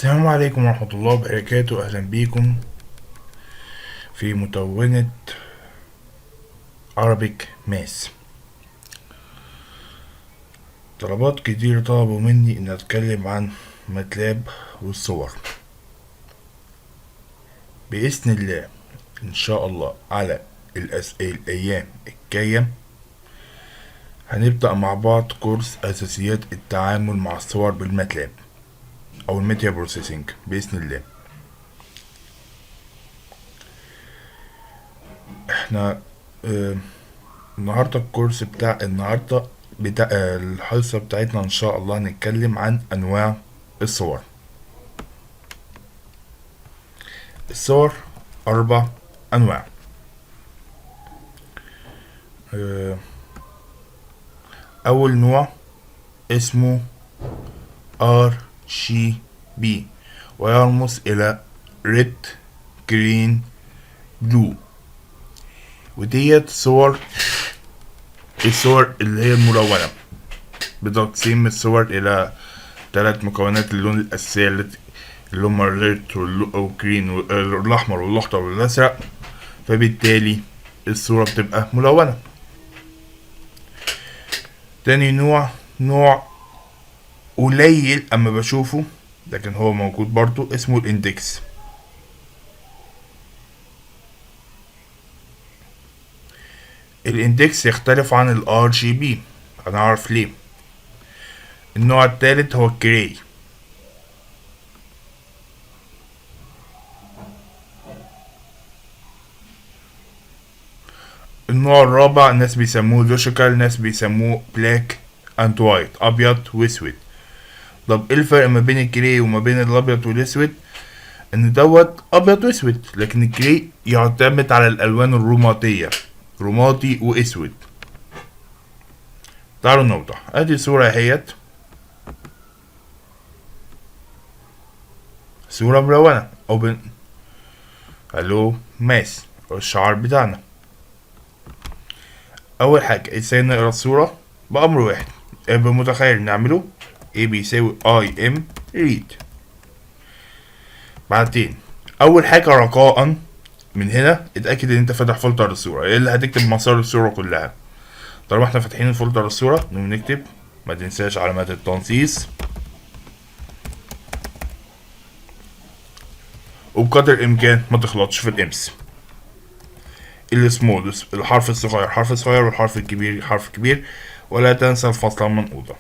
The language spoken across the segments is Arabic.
السلام عليكم ورحمة الله وبركاته. أهلا بيكم في مدونة Arabic Math. طلبات كتير طلبوا مني إن أتكلم عن ماتلاب والصور. بإذن الله إن شاء الله على الأيام الجاية هنبدأ مع بعض كورس أساسيات التعامل مع الصور بالماتلاب أو الميديا بروسيسنج بإذن الله. احنا النهاردة الكورس بتاع الحصة بتاعتنا ان شاء الله هنتكلم عن انواع الصور. الصور 4 انواع. اول نوع اسمه RGB ويرمز الى Red Green Blue، وديت الصور اللي هي الملونة بتقسيم الصور إلى 3 مكونات: اللون الأساسي اللي هم الريد والجرين والأحمر والأخضر والأزرق، فبالتالي الصورة بتبقى ملونة. تاني نوع قليل أما بشوفه لكن هو موجود برضو، اسمه الاندكس. الاندكس يختلف عن ال RGB، هنعرف ليه. النوع الثالث هو الجراي. النوع الرابع ناس بيسموه لوجيكال، ناس بيسموه بلاك اند وايت، ابيض واسود. طب ايه الفرق ما بين الجراي وما بين الابيض والاسود؟ ان دوت ابيض واسود، لكن الجراي يعتمد على الالوان الرمادية، رمادي واسود. تعالوا نوضح. ادي صورة اهيت، صورة ملونة او الو ماس الشعار بتاعنا. اول حاجة ازاي نقرا الصورة؟ بامر واحد ابقى متخيل نعمله A بيساوي IM read. بعدين اول حاجة رجاء من هنا اتأكد ان انت فاتح فولدر الصورة، ايه اللي هتكتب مسار الصورة كلها. طالما احنا فاتحين الفولدر الصورة نكتب، ما تنساش علامات التنصيص، وبقدر الامكان ما تغلطش في الامس. السمول الحرف الصغير حرف صغير والحرف الكبير حرف كبير، ولا تنسى الفاصلة المنقوطة.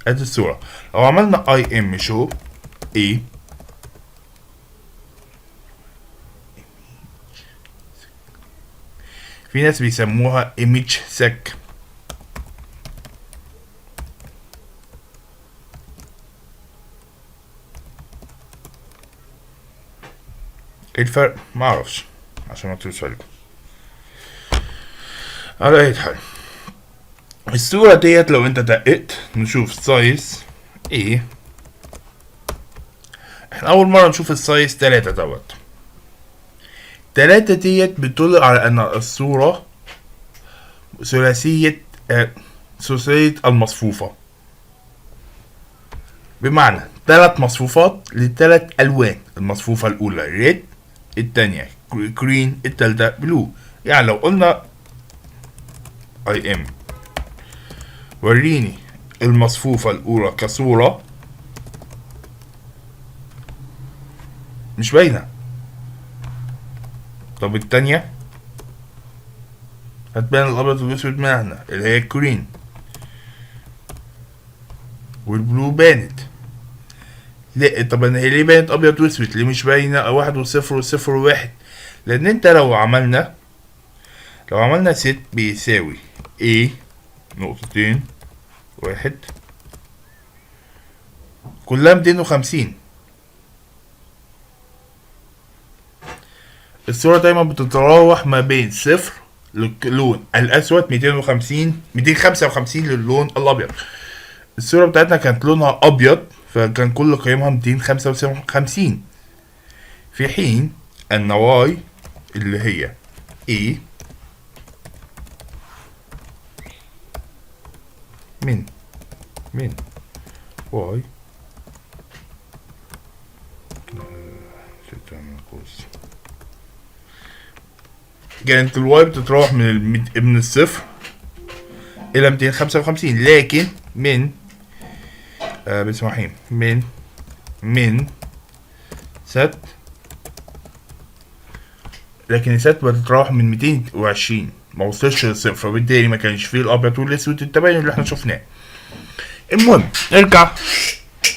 ادي الصورة. لو عملنا IM show A في ناس بيسموها image sec. ايه الفرق؟ معرفش عشان ما تقولش عليكم. على اي حال الصورة ديت لو انت دققت نشوف سايز ايه. احنا اول مرة نشوف السايز 3 دوت. 3 ديت بتدل على ان الصورة ثلاثية المصفوفة، بمعنى 3 مصفوفات ل3 الوان. المصفوفة الاولى ريد، التانية جرين، التالتة بلو. يعني لو قلنا IM وريني المصفوفة الاولى كصورة، مش باينة. طب التانية هتبان الابيض والاسود معنا اللي هي الجرين، والبلو بانت. لا طب هي ليه بانت ابيض واسود؟ ليه مش باينه 1 و0 و0 و1؟ لان انت لو عملنا ست بيساوي A نقطتين 1 كلها 250. الصورة دايما بتتراوح ما بين 0 للون الاسود 255 للون الابيض. الصورة بتاعتنا كانت لونها ابيض فكان كل قيمها 255، في حين ان y اللي هي A من y تعمل قوس. كانت الواي بتتراوح من الصفر الى 255، لكن من بسم الله الرحمن الرحيم من ست، لكن الست بتتراوح من 220 ما وصلش للصفر، فبالتالي ما كانش فيه الابيض والاسود التباين اللي احنا شفناه. المهم نرجع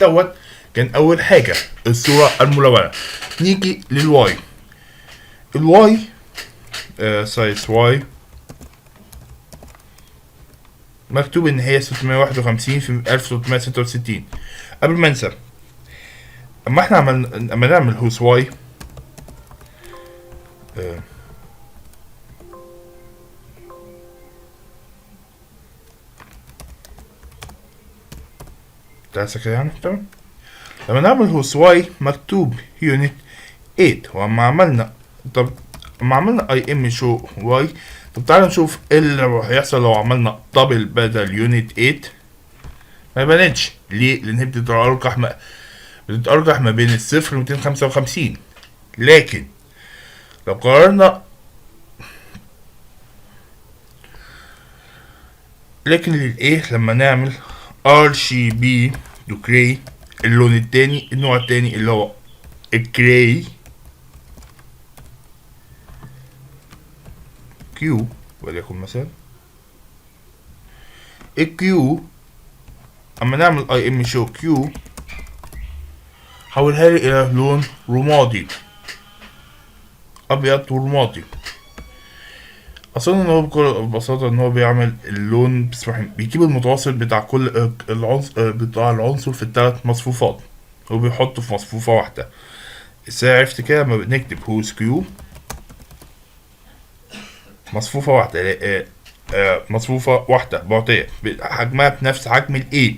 دوت. كان اول حاجه الصوره الملونه. نيجي للواي. الواي سايز واي مكتوب ان هي 651 في 1366. قبل ما انسى، اما نعمل هوس واي تعالى كده يعني. تمام. لما نعمل هوس واي مكتوب يونت 8. واما عملنا اي ام شو واي. طب تعالى نشوف ايه اللي هيحصل لو عملنا دبل بدل يونت 8. ما بانتش ليه؟ لان هي بتتأرجح ما بين الصفر و 255. لكن لو قررنا للايه لما نعمل RGB جراي، اللون التاني، النوع التاني اللي هو الجراي كيو، وليكن مثلا الكيو. اما نعمل اي ام شو كيو حولها لي الى لون رمادي، ابيض ورمادي. اظن ان هو بكل بساطه ان هو بيعمل اللون بيجيب المتوسط بتاع كل العنصر في الثلاث مصفوفات وبيحطه في مصفوفه واحده. ازاي عرفت كده؟ لما بنكتب هوس كيو مصفوفه واحده، مصفوفه واحده معطيه حجمها بنفس حجم الاي،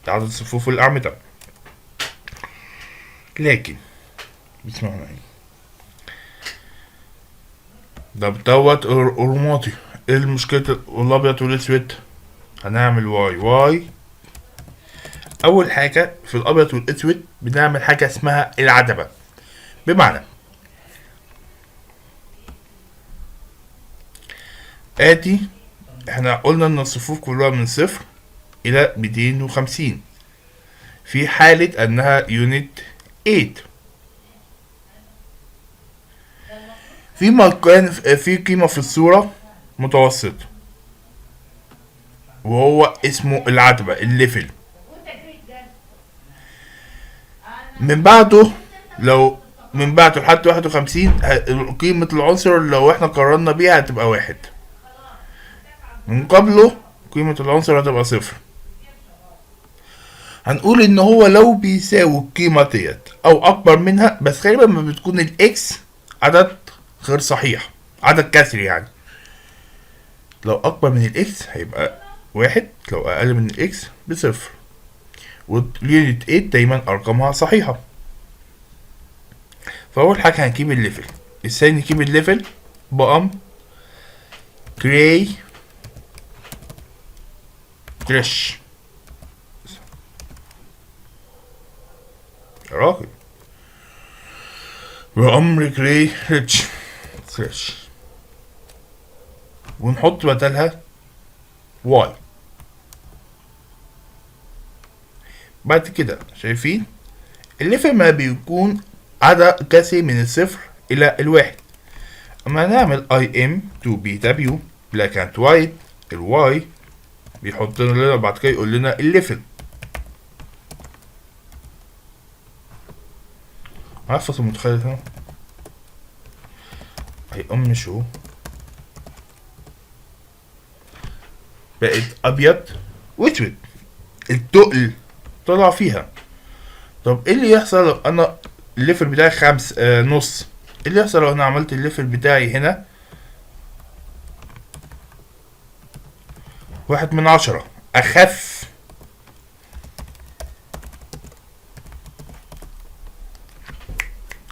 عدد صفوف الاعمده. لكن بسم الله الرحمن الرحيم دوت رمادي. ايه المشكلة الابيض والاسود؟ هنعمل واي. اول حاجة في الابيض والاسود بنعمل حاجة اسمها العتبة. بمعنى ادي احنا قلنا ان الصفوف كلها من صفر الى 250 في حالة انها يونت 8. في مكان في قيمة في الصورة متوسط وهو اسمه العتبة الليفل. من بعده لحد 51 قيمة العنصر لو احنا قررنا بيها هتبقى 1. من قبله قيمة العنصر هتبقى 0. هنقول ان هو لو بيساوي القيمة ديت او اكبر منها، بس غالبا ما بتكون الاكس عدد غير صحيح، عدد كسري يعني. لو اكبر من الاكس هيبقى 1، لو اقل من الاكس ب0. واليونت 8 دايما ارقامها صحيحة. فاول حاجة هنجيب الليفل. ازاي نجيب الليفل؟ بأمر جراي ترش يا راجل، بأمر جراي ترش ونحط بدلها واي. بعد كده شايفين الليفل ما بيكون عدد كسري من الصفر الى الواحد. اما نعمل اي ام تو بي دبليو بلاك اند وايت، الواي بيحط لنا بعد كده يقول لنا الليفل. هحفظ المتخيل هنا اي ام شو بقت ابيض واسود، التقل طلع فيها. طب ايه اللي يحصل لو انا الليفل بتاعي 5 نص؟ ايه اللي يحصل لو انا عملت الليفل بتاعي هنا 1/10 اخف؟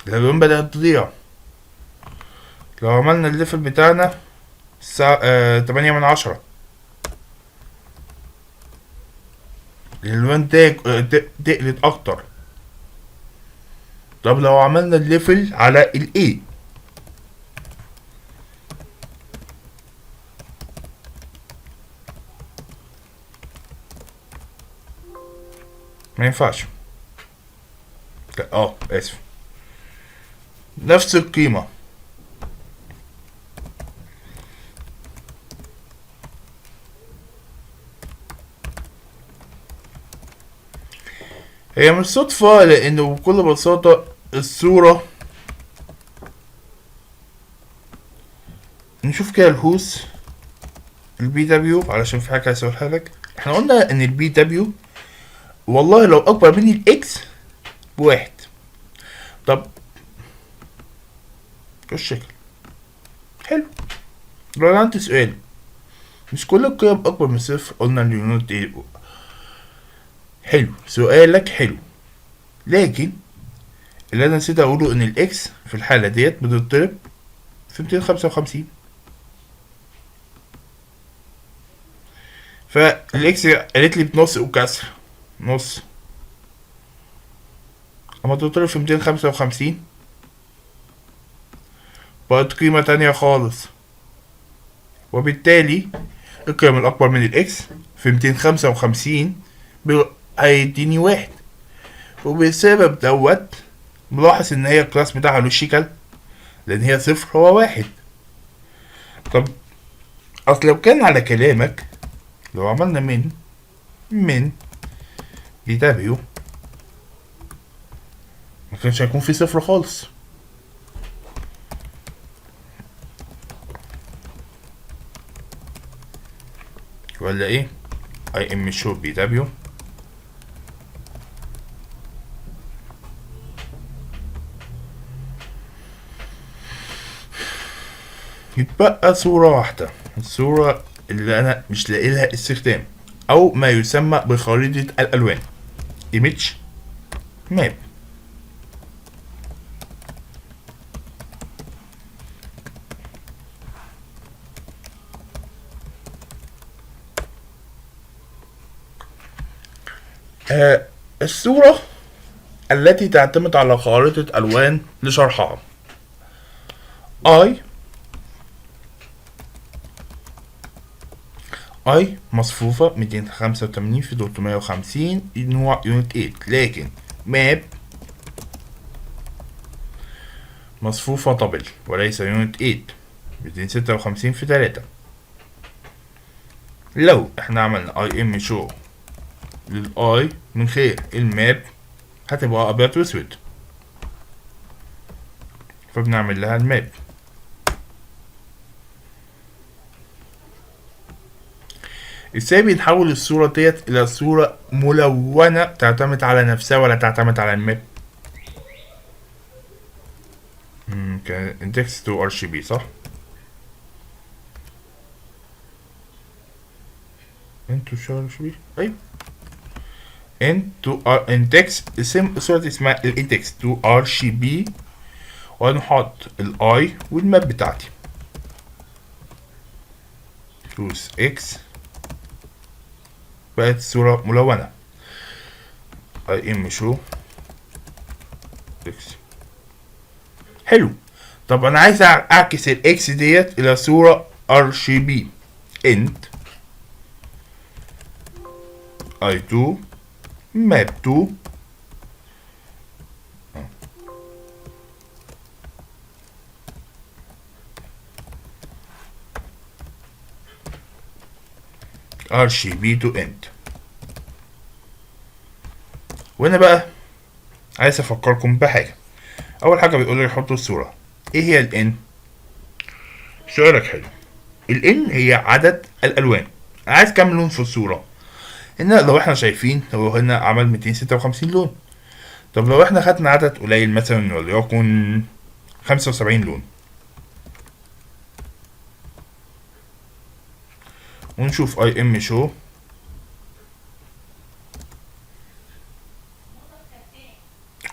الالوان بدأت تضيع. لو عملنا الليفل بتاعنا 8/10 الالوان تقلت اكتر. طب لو عملنا الليفل على ال A، ما ينفعش. اسف، نفس القيمة. هي مش صدفة، لانه بكل بساطة الصورة، نشوف كده الهوس البي دبليو علشان في حاجة هسألها لك. احنا قلنا ان البي دبليو والله لو اكبر من الاكس بواحد. طب الشكل حلو. لو انا عندي سؤال، مش كل القيم اكبر من صفر؟ قلنا اليونت ايه. حلو، سؤالك حلو، لكن اللي انا نسيت اقوله ان الاكس في الحالة ديت بتضرب في 255. فالاكس قالت لي بنص وكسر نص، اما تضرب في 255 بقت قيمة تانية خالص، وبالتالي القيم الأكبر من الإكس في 255 هيديني واحد. وبسبب دوت ملاحظ إن هي الكلاس بتاعها له شيكل، لأن هي صفر هو واحد. طب أصل لو كان على كلامك، لو عملنا من بي دبليو ما كانش هيكون في صفر خالص، ولا ايه؟ اي ام شو بي دبليو يتبقى صورة واحدة، الصورة اللي انا مش لاقي لها استخدام، او ما يسمى بخريطة الالوان، image map. الصورة التي تعتمد على خارطة ألوان لشرحها. اي مصفوفة 285 في 350 نوع يونت 8، لكن ماب مصفوفة دبل وليس يونت 8 256 في 3. لو احنا عملنا اي ام شو للاي من خلال الماب هتبقى ابيض واسود، فبنعمل لها الماب. ازاي بنحول الصورة ديت الى صورة ملونة تعتمد على نفسها ولا تعتمد على الماب؟ كان index to RGB صح؟ into RGB ايوه، into index اسم صورة اسمها الانdex to RGB، وهنحط الاي والماب بتاعتي choose x، بقت الصورة ملونة. اي ام شو اكس. حلو. طب انا عايز اعكس الاكس ديت الى صورة ار جي بي. انت i2 map2 RGB to end. وهنا بقى عايز افكركم بحاجة. اول حاجة بيقول لي حطوا الصورة. ايه هي الان؟ سؤالك حلو. الان هي عدد الالوان. عايز كام لون في الصورة؟ هنا لو احنا شايفين هو هنا عمل 256 لون. طب لو احنا خدنا عدد قليل مثلا وليكن 75 لون، ونشوف اي ام شو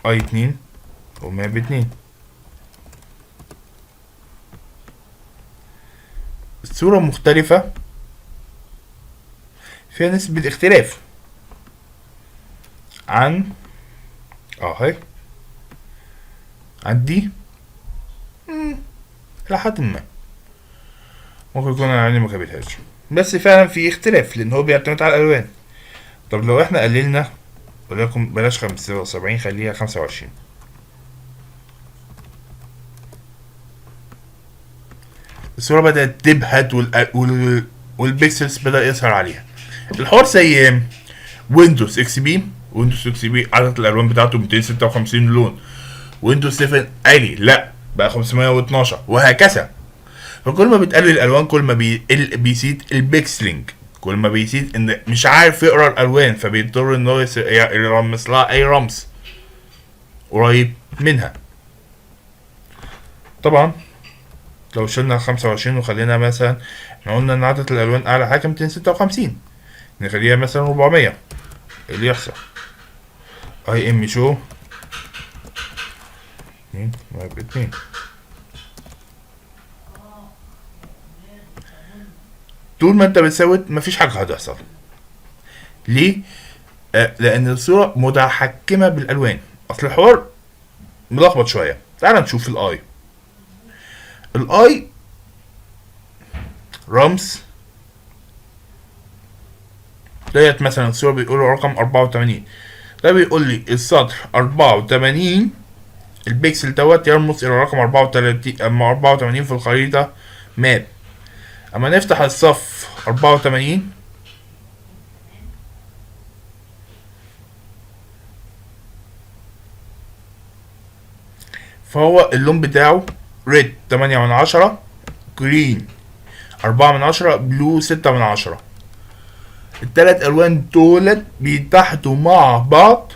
اي 2 وماب 2، الصورة مختلفة فيها نسبة اختلاف عن اهي عندي إلى حد ما ممكن يكون انا عيني مكبتهاش، بس فعلا في اختلاف لان هو بيعتمد على الالوان. طب لو احنا قللنا وليكن بلاش 75 خليها 25، الصورة بدأت تبهت والبيكسلز بدأ يظهر عليها. الحوار زي ويندوز اكس بي. ويندوز اكس بي عدد الالوان بتاعته 256 لون، ويندوز 7 عالي لا بقى 512 وهكذا. فكل ما بتقلل الالوان كل ما بيزيد البيكسلينج، كل ما بيزيد ان مش عارف يقرا الالوان فبيضطر ان هو يرمز لها اي رمز قريب منها. طبعا لو شلنا 25 وخلينا مثلا احنا قلنا ان عدد الالوان اعلى حاجه 256، نخليها مثلا 400، ايه اللي يحصل؟ اي ام شو 2 طول ما انت بتسوت مفيش حاجه هتحصل. ليه؟ لان الصوره متحكمه بالالوان. اصل الحوار ملخبط شويه. تعال نشوف الاي رمز ديت مثلا الصوره بيقول رقم 84، ده بيقول لي السطر 84 البيكسل دوت يرمز الى رقم 34 اما 84 في الخريطه ماب. اما نفتح الصف 84 فهو اللون بتاعه ريد 8/10، جرين 4/10، بلو 6/10. التلات الوان دولت بيتحدوا مع بعض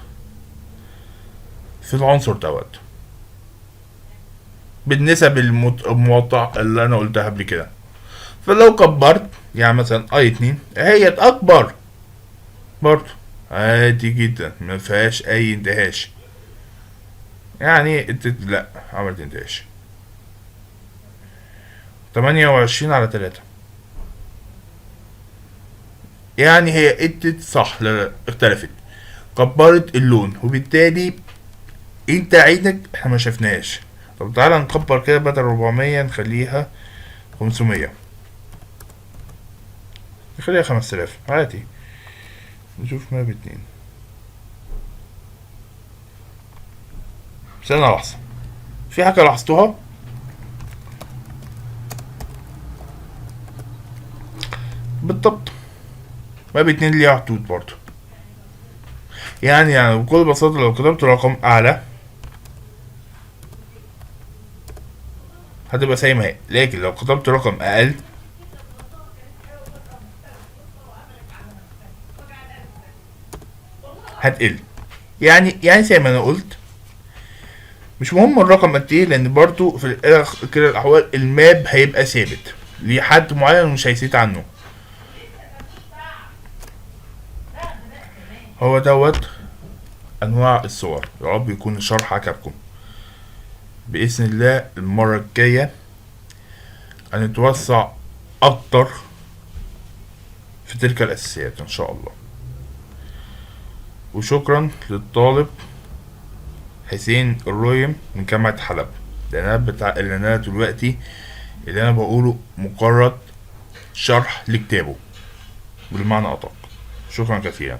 في العنصر دوت بالنسب الموضع اللي انا قلتها قبل كده. فلو كبرت يعني مثلا اي 2 هي اكبر برضه عادي جدا مفيهاش اي اندهاش، يعني لا عملت اندهاش 28/3، يعني هي ادت صح لا اختلفت كبرت اللون وبالتالي انت عينك احنا ما شفناش. طب تعالى نكبر كده بدل 400 نخليها 500، نخليها 5000 عادي. نشوف ماب 2 ثانية لحظة، في حاجة لاحظتوها؟ بالضبط ماب 2 ليها حدود برضه، يعني بكل بساطة لو كتبت رقم أعلى هتبقى زي ما هي، لكن لو كتبت رقم أقل هتقل. يعني زي ما أنا قلت مش مهم الرقم قد ايه، لأن برضه في كلا الأحوال الماب هيبقى ثابت لحد معين ومش هيزيد عنه. هو دوت انواع الصور. يا رب يكون الشرح عجبكم. باذن الله المره الجايه هنتوسع اكتر في تلك الاساسيات ان شاء الله. وشكرا للطالب حسين الرويم من جامعه حلب، اللي انا دلوقتي اللي انا بقوله مجرد شرح لكتابه بالمعنى ادق. شكرا كثيرا.